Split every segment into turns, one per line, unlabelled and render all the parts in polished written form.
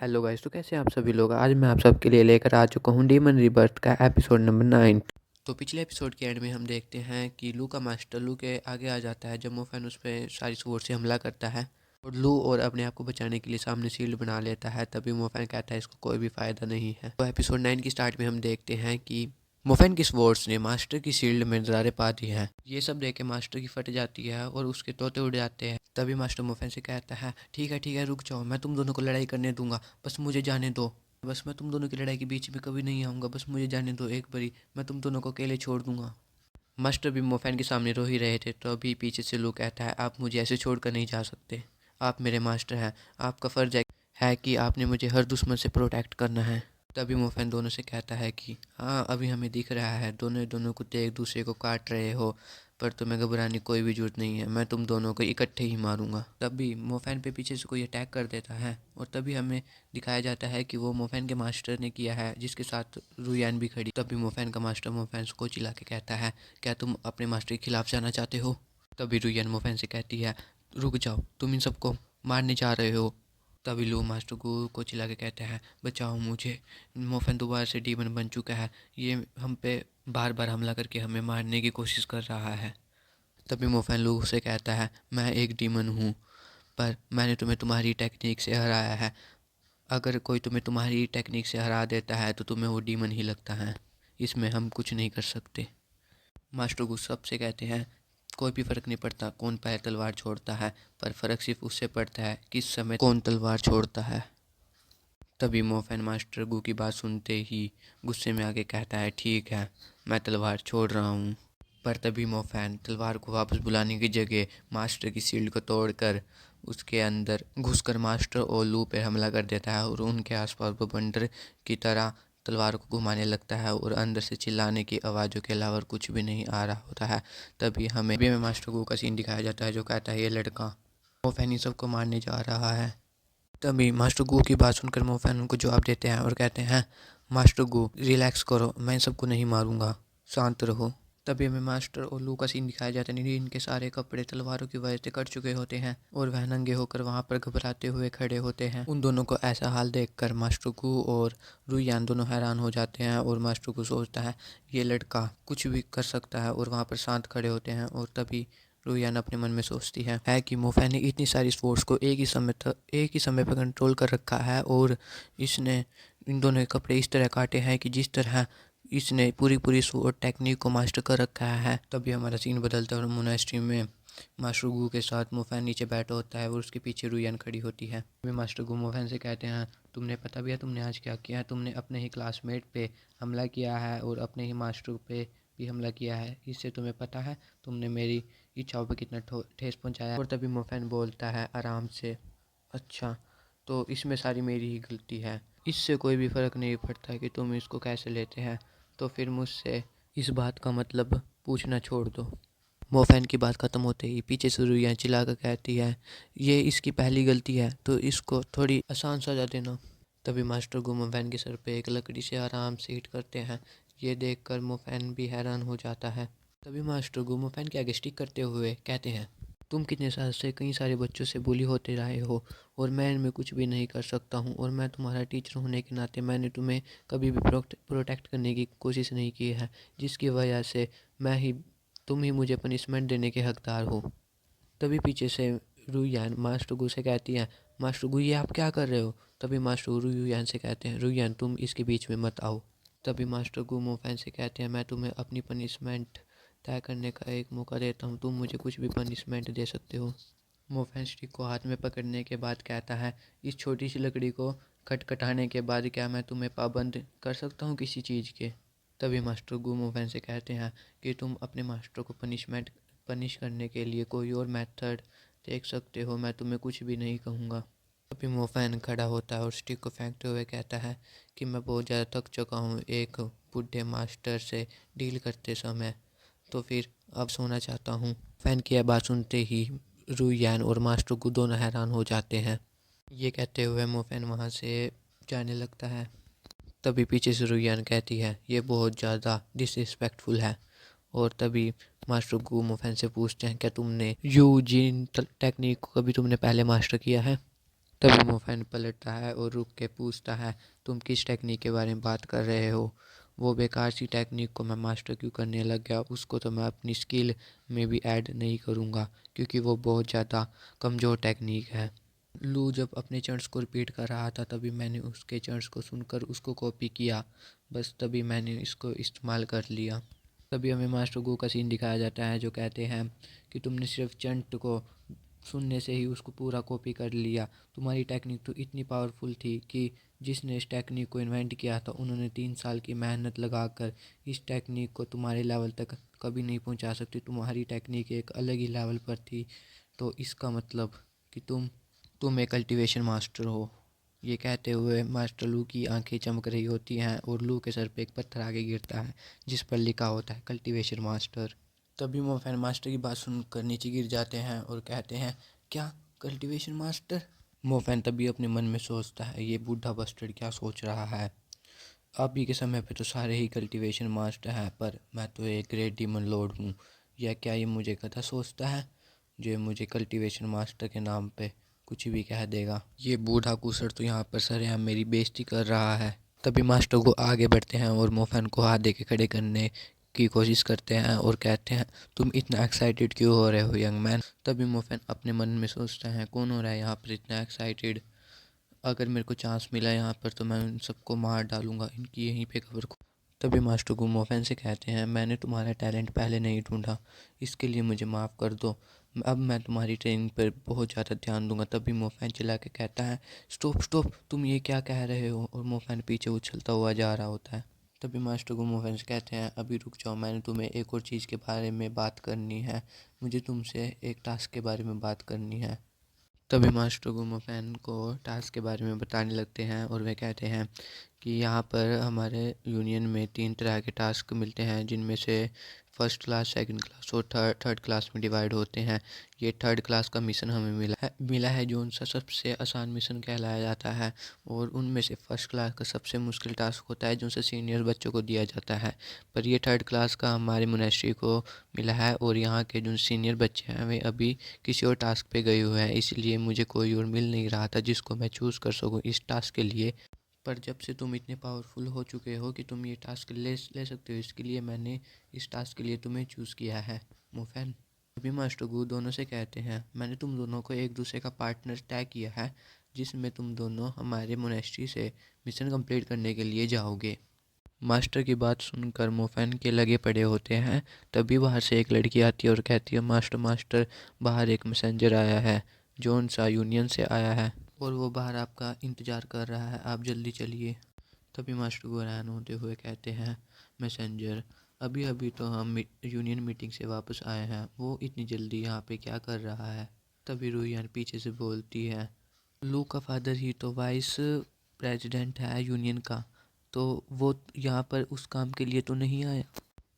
Hello guys, तो कैसे हैं आप सभी लोग। आज मैं आप सबके लिए लेकर आ चुका हूँ डीमन रिबर्थ का एपिसोड नंबर 9। तो पिछले एपिसोड के एंड में हम देखते हैं कि लू का मास्टर लू के आगे आ जाता है जब मोफेन उस पर सारी स्वॉर्ड से हमला करता है और लू और अपने आप को बचाने के लिए सामने शील्ड बना लेता है। तभी मोफेन कहता है इसको कोई भी फ़ायदा नहीं है। तो एपिसोड 9 की स्टार्ट में हम देखते हैं कि मोफेन की स्वॉर्ड्स ने मास्टर की शील्ड में दरारें पा दी हैं। ये सब देख के मास्टर की फट जाती है और उसके तोते उड़ जाते हैं। तभी मास्टर मोफेन से कहता है ठीक है रुक जाओ, मैं तुम दोनों को लड़ाई करने दूंगा, बस मुझे जाने दो। बस मैं तुम दोनों की लड़ाई के बीच में कभी नहीं आऊँगा, बस मुझे जाने दो एक बारी, मैं तुम दोनों को अकेले छोड़ दूंगा। मास्टर भी मोफेन के सामने रो ही रहे थे। तो अभी पीछे से लू कहता है आप मुझे ऐसे छोड़ कर नहीं जा सकते, आप मेरे मास्टर हैं, आपका फ़र्ज है कि आपने मुझे हर दुश्मन से प्रोटेक्ट करना है। तभी मोफेन दोनों से कहता है कि हाँ अभी हमें दिख रहा है दोनों दोनों कुत्ते एक दूसरे को काट रहे हो, पर तुम्हें घबराने की कोई भी जरूरत नहीं है, मैं तुम दोनों को इकट्ठे ही मारूंगा। तभी मोफेन पे पीछे से कोई अटैक कर देता है और तभी हमें दिखाया जाता है कि वो मोफेन के मास्टर ने किया है जिसके साथ रुयान भी खड़ी। तभी मोफेन का मास्टर मोफेन को चिल्ला के कहता है क्या तुम अपने मास्टर के खिलाफ जाना चाहते हो। तभी रुयान मोफेन से कहती है रुक जाओ, तुम इन सबको मारने जा रहे हो। तभी लू मास्टर को चिल्ला के कहते हैं बचाओ मुझे, मोफेन दोबारा से डीमन बन चुका है, ये हम पे बार बार हमला करके हमें मारने की कोशिश कर रहा है। तभी मोफेन लू से कहता है मैं एक डीमन हूँ, पर मैंने तुम्हें तुम्हारी टेक्निक से हराया है, अगर कोई तुम्हें तुम्हारी टेक्निक से हरा देता है तो तुम्हें वो डीमन ही लगता है, इसमें हम कुछ नहीं कर सकते। मास्टर गुस्सा से कहते हैं कोई भी फ़र्क नहीं पड़ता कौन पहले तलवार छोड़ता है, पर फ़र्क सिर्फ उससे पड़ता है किस समय कौन तलवार छोड़ता है। तभी मोफेन मास्टर गू की बात सुनते ही गुस्से में आके कहता है ठीक है मैं तलवार छोड़ रहा हूँ। पर तभी मोफेन तलवार को वापस बुलाने की जगह मास्टर की शील्ड को तोड़कर उसके अंदर घुसकर मास्टर और लू पे हमला कर देता है और उनके आसपास वो बंदर की तरह तलवार को घुमाने लगता है और अंदर से चिल्लाने की आवाज़ों के अलावा कुछ भी नहीं आ रहा होता है। तभी हमें मास्टर गू का सीन दिखाया जाता है जो कहता है ये लड़का मोफेन इन सबको मारने जा रहा है। तभी मास्टर गू की बात सुनकर मोफेन उनको जवाब देते हैं और कहते हैं मास्टर गू रिलैक्स करो, मैं इन सबको नहीं मारूंगा, शांत रहो। तभी हमें मास्टर और लू का सीन दिखाया जाता है। इनके सारे कपड़े तलवारों की वजह से कट चुके होते हैं और वह नंगे होकर वहाँ पर घबराते हुए खड़े होते हैं। उन दोनों को ऐसा हाल देखकर मास्टर गू और रुयान दोनों हैरान हो जाते हैं और मास्टर गू सोचता है ये लड़का कुछ भी कर सकता है और वहाँ पर शांत खड़े होते हैं। और तभी रुयान अपने मन में सोचती है कि मोफेन ने इतनी सारी फोर्स को एक ही समय पर कंट्रोल कर रखा है और इसने इन दोनों के कपड़े इस तरह काटे हैं कि जिस तरह इसने पूरी स्वॉर्ड टेक्निक को मास्टर कर रखा है। तभी हमारा सीन बदलता है और मोनास्ट्री में मास्टर गू के साथ मोफेन नीचे बैठा होता है और उसके पीछे रुयान खड़ी होती है। तभी मास्टर गू मोफेन से कहते हैं तुमने पता भी है तुमने आज क्या किया है, तुमने अपने ही क्लासमेट पे हमला किया है और अपने ही मास्टर पे भी हमला किया है, इससे तुम्हें पता है तुमने मेरी इच्छाओं पे कितना ठेस पहुंचाया। और तभी मोफेन बोलता है आराम से अच्छा तो इसमें सारी मेरी ही गलती है, इससे कोई भी फ़र्क नहीं पड़ता कि तुम इसको कैसे लेते हैं, तो फिर मुझसे इस बात का मतलब पूछना छोड़ दो। मोफेन की बात ख़त्म होते ही पीछे से रुइयान चिल्ला कर कहती है ये इसकी पहली गलती है तो इसको थोड़ी आसान सज़ा देना। तभी मास्टर गू मोफेन के सर पे एक लकड़ी से आराम से हिट करते हैं। ये देखकर मोफेन भी हैरान हो जाता है। तभी मास्टर गू मोफेन के आगे स्टिक करते हुए कहते हैं तुम कितने साल से कई सारे बच्चों से बुली होते रहे हो और मैं इनमें कुछ भी नहीं कर सकता हूँ, और मैं तुम्हारा टीचर होने के नाते मैंने तुम्हें कभी भी प्रोटेक्ट करने की कोशिश नहीं की है, जिसकी वजह से तुम ही मुझे पनिशमेंट देने के हकदार हो। तभी पीछे से रुयान मास्टर गू से कहती है मास्टर गू ये आप क्या कर रहे हो। तभी मास्टर गू रुयान से कहते हैं रुयान तुम इसके बीच में मत आओ। तभी मास्टर गू मोफेन से कहते हैं मैं तुम्हें अपनी पनिशमेंट तय करने का एक मौका देता हूँ, तुम मुझे कुछ भी पनिशमेंट दे सकते हो। मोफेन स्टिक को हाथ में पकड़ने के बाद कहता है इस छोटी सी लकड़ी को खटखटाने के बाद क्या मैं तुम्हें पाबंद कर सकता हूँ किसी चीज़ के। तभी मास्टर गू मोफेन से कहते हैं कि तुम अपने मास्टर को पनिश करने के लिए कोई और मेथड देख सकते हो, मैं तुम्हें कुछ भी नहीं कहूँगा। तभी मोफेन खड़ा होता है और स्टिक को फेंकते हुए कहता है कि मैं बहुत ज़्यादा थक चुका हूँ एक बूढ़े मास्टर से डील करते समय, तो फिर अब सोना चाहता हूँ। फैन की यह बात सुनते ही रुयान और मास्टर गू दोनों हैरान हो जाते हैं। ये कहते हुए मोफेन वहाँ से जाने लगता है। तभी पीछे से रुयान कहती है ये बहुत ज़्यादा डिसरिस्पेक्टफुल है। और तभी मास्टर गू मोफेन से पूछते हैं क्या तुमने यूजिन टेक्निक को कभी तुमने पहले मास्टर किया है। तभी मोफैन पलटता है और रुक के पूछता है, तुम किस टेक्निक के बारे में बात कर रहे हो? वो बेकार सी टेक्निक को मैं मास्टर क्यों करने लग गया? उसको तो मैं अपनी स्किल में भी ऐड नहीं करूँगा, क्योंकि वो बहुत ज़्यादा कमज़ोर टेक्निक है। लू जब अपने चर्च को रिपीट कर रहा था तभी मैंने उसके चर्च को सुनकर उसको कॉपी किया, बस तभी मैंने इसको इस्तेमाल कर लिया। तभी हमें मास्टर गो का सीन दिखाया जाता है जो कहते हैं कि तुमने सिर्फ चंट को सुनने से ही उसको पूरा कॉपी कर लिया। तुम्हारी टेक्निक तो इतनी पावरफुल थी कि जिसने इस टेक्निक को इन्वेंट किया था उन्होंने 3 साल की मेहनत लगाकर इस टेक्निक को तुम्हारे लेवल तक कभी नहीं पहुंचा सकती। तुम्हारी टेक्निक एक अलग ही लेवल पर थी। तो इसका मतलब कि तुम एक कल्टीवेशन मास्टर हो। ये कहते हुए मास्टर लू की आंखें चमक रही होती हैं और लू के सर पे एक पत्थर आगे गिरता है जिस पर लिखा होता है कल्टीवेशन मास्टर। तभी मोफैन मास्टर की बात सुनकर नीचे गिर जाते हैं और कहते हैं, क्या कल्टीवेशन मास्टर? मोफैन तभी अपने मन में सोचता है, ये बूढ़ा बस्टर्ड क्या सोच रहा है। अभी के समय पे तो सारे ही कल्टीवेशन मास्टर हैं, पर मैं तो एक ग्रेट डीमन लॉर्ड हूँ। या क्या ये मुझे गधा सोचता है जो मुझे कल्टीवेशन मास्टर के नाम पे कुछ भी कह देगा? ये बूढ़ा कुसर तो यहाँ पर सरेआम मेरी बेइज्जती कर रहा है। तभी मास्टर को आगे बढ़ते हैं और मोफैन को हाथ दे के खड़े करने की कोशिश करते हैं और कहते हैं, तुम इतना एक्साइटेड क्यों हो रहे हो यंग मैन? तभी मोफैन अपने मन में सोचता है, कौन हो रहा है यहाँ पर इतना एक्साइटेड? अगर मेरे को चांस मिला यहाँ पर तो मैं उन सबको मार डालूंगा, इनकी यहीं पे खबर को। तभी मास्टर गुमोफेन से कहते हैं, मैंने तुम्हारा टैलेंट पहले नहीं ढूंढा, इसके लिए मुझे माफ़ कर दो। अब मैं तुम्हारी ट्रेनिंग पर बहुत ज़्यादा ध्यान दूंगा। तभी मोफैन चिल्ला के कहता है, स्टॉप स्टॉप, तुम ये क्या कह रहे हो? और मोफैन पीछे उछलता हुआ जा रहा होता है। तभी मास्टर गुमोफेन से कहते हैं, अभी रुक जाओ, मैंने तुम्हें एक और चीज़ के बारे में बात करनी है। मुझे तुमसे एक टास्क के बारे में बात करनी है। तभी मास्टर गुमोफैन को टास्क के बारे में बताने लगते हैं और वे कहते हैं कि यहाँ पर हमारे यूनियन में 3 तरह के टास्क मिलते हैं, जिनमें से फर्स्ट क्लास, सेकंड क्लास और थर्ड क्लास में डिवाइड होते हैं। ये थर्ड क्लास का मिशन हमें मिला है जो उनसा सबसे आसान मिशन कहलाया जाता है। और उनमें से फर्स्ट क्लास का सबसे मुश्किल टास्क होता है जो उनसे सीनियर बच्चों को दिया जाता है। पर ये थर्ड क्लास का हमारे मोनेस्ट्री को मिला है और यहाँ के जो सीनियर बच्चे हैं वे अभी किसी और टास्क पे गए हुए हैं, इसलिए मुझे कोई और मिल नहीं रहा था जिसको मैं चूज़ कर सकूँ इस टास्क के लिए। पर जब से तुम इतने पावरफुल हो चुके हो कि तुम ये टास्क ले सकते हो, इसके लिए मैंने इस टास्क के लिए तुम्हें चूज़ किया है मोफैन। अभी मास्टर गू दोनों से कहते हैं, मैंने तुम दोनों को एक दूसरे का पार्टनर तय किया है, जिसमें तुम दोनों हमारे मोनेस्ट्री से मिशन कंप्लीट करने के लिए जाओगे। मास्टर की बात सुनकर मोफैन के लगे पड़े होते हैं। तभी बाहर से एक लड़की आती है और कहती है, मास्टर मास्टर, बाहर एक मैसेंजर आया है जो उनसा यूनियन से आया है और वो बाहर आपका इंतज़ार कर रहा है, आप जल्दी चलिए। तभी मास्टर को हैरान होते हुए कहते हैं, मैसेंजर, अभी अभी तो हम यूनियन मीटिंग से वापस आए हैं, वो इतनी जल्दी यहाँ पे क्या कर रहा है? तभी रूयान पीछे से बोलती है, लू का फादर ही तो वाइस प्रेसिडेंट है यूनियन का, तो वो यहाँ पर उस काम के लिए तो नहीं आया।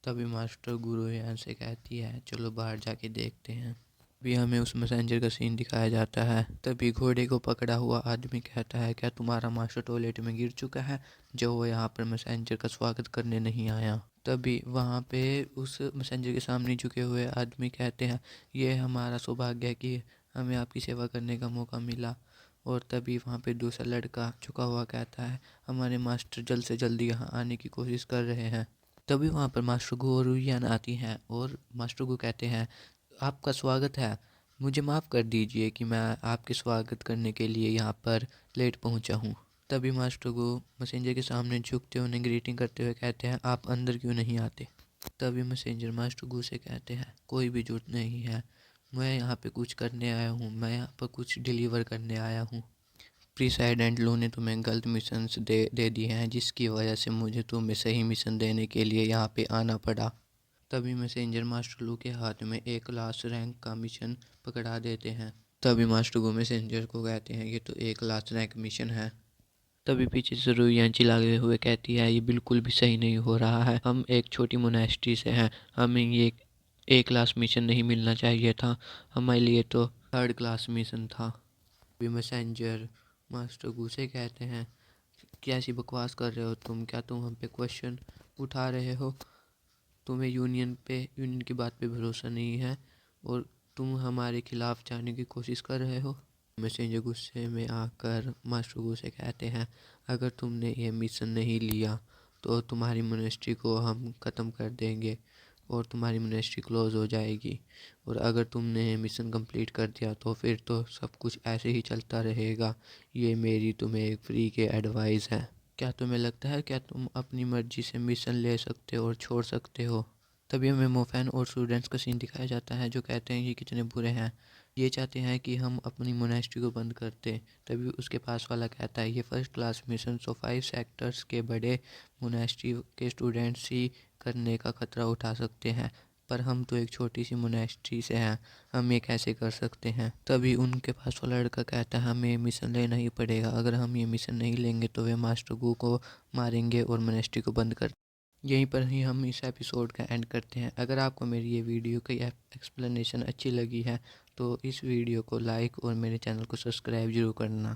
तभी मास्टर गुरु यहाँ से कहती है, चलो बाहर जाके देखते हैं। अभी हमें उस मैसेंजर का सीन दिखाया जाता है। तभी घोड़े को पकड़ा हुआ आदमी कहता है, क्या तुम्हारा मास्टर टॉयलेट में गिर चुका है जो वो यहाँ पर मैसेंजर का स्वागत करने नहीं आया? तभी वहाँ पे उस मैसेंजर के सामने झुके हुए आदमी कहते हैं, ये हमारा सौभाग्य है कि हमें आपकी सेवा करने का मौका मिला। और तभी वहाँ पे दूसरा लड़का झुका हुआ कहता है, हमारे मास्टर जल्द से जल्द यहाँ आने की कोशिश कर रहे हैं। तभी वहाँ पर मास्टर गो और रुयान आती हैं और मास्टर गो कहते हैं, आपका स्वागत है, मुझे माफ़ कर दीजिए कि मैं आपके स्वागत करने के लिए यहाँ पर लेट पहुँचा हूँ। तभी मास्टर गो मैसेंजर के सामने झुकते उन्हें ग्रीटिंग करते हुए कहते हैं, आप अंदर क्यों नहीं आते? तभी मैसेंजर मास्टर गो से कहते हैं, कोई भी जरूरत नहीं है, मैं यहाँ पे कुछ करने आया हूँ, मैं यहाँ पर कुछ डिलीवर करने आया हूँ। प्रेसिडेंट लू ने तुम्हें गलत मिशंस दे दिए हैं, जिसकी वजह से मुझे तुम्हें सही मिशन देने के लिए यहाँ पे आना पड़ा। तभी मैसेंजर मास्टर लू के हाथ में एक लास्ट रैंक का मिशन पकड़ा देते हैं। तभी मास्टर गो मैसेंजर को कहते हैं, ये तो एक लास्ट रैंक मिशन है। तभी पीछे से रुइयान चिल्लाते हुए कहती है, ये बिल्कुल भी सही नहीं हो रहा है, हम एक छोटी मोनेस्ट्री से हैं, हमें ये एक क्लास मिशन नहीं मिलना चाहिए था, हमारे लिए तो थर्ड क्लास मिशन था। अभी मैसेंजर मास्टर गू से कहते हैं, क्या ऐसी बकवास कर रहे हो तुम? क्या तुम हम पे क्वेश्चन उठा रहे हो? तुम्हें यूनियन की बात पे भरोसा नहीं है और तुम हमारे खिलाफ जाने की कोशिश कर रहे हो? मैसेंजर गुस्से में आकर मास्टर गू से कहते हैं, अगर तुमने ये मिशन नहीं लिया तो तुम्हारी मोनेस्ट्री को हम ख़त्म कर देंगे और तुम्हारी मोनेस्ट्री क्लोज़ हो जाएगी। और अगर तुमने मिशन कंप्लीट कर दिया तो फिर तो सब कुछ ऐसे ही चलता रहेगा। ये मेरी तुम्हें एक फ्री के एडवाइस है। क्या तुम्हें लगता है क्या तुम अपनी मर्जी से मिशन ले सकते हो और छोड़ सकते हो? तभी हमें मोफैन और स्टूडेंट्स का सीन दिखाया जाता है जो कहते हैं ये कितने बुरे हैं, ये चाहते हैं कि हम अपनी मोनेस्ट्री को बंद कर दें। तभी उसके पास वाला कहता है, ये फर्स्ट क्लास मिशन, सो 5 सेक्टर्स के बड़े मोनेस्ट्री के स्टूडेंट्स ही करने का खतरा उठा सकते हैं, पर हम तो एक छोटी सी मोनेस्ट्री से हैं, हम ये कैसे कर सकते हैं? तभी उनके पास वाला लड़का कहता है, हमें ये मिशन लेना ही पड़ेगा, अगर हम ये मिशन नहीं लेंगे तो वे मास्टर गू को मारेंगे और मोनेस्ट्री को बंद कर। यहीं पर ही हम इस एपिसोड का एंड करते हैं। अगर आपको मेरी ये वीडियो की एक्सप्लेनेशन अच्छी लगी है तो इस वीडियो को लाइक और मेरे चैनल को सब्सक्राइब जरूर करना।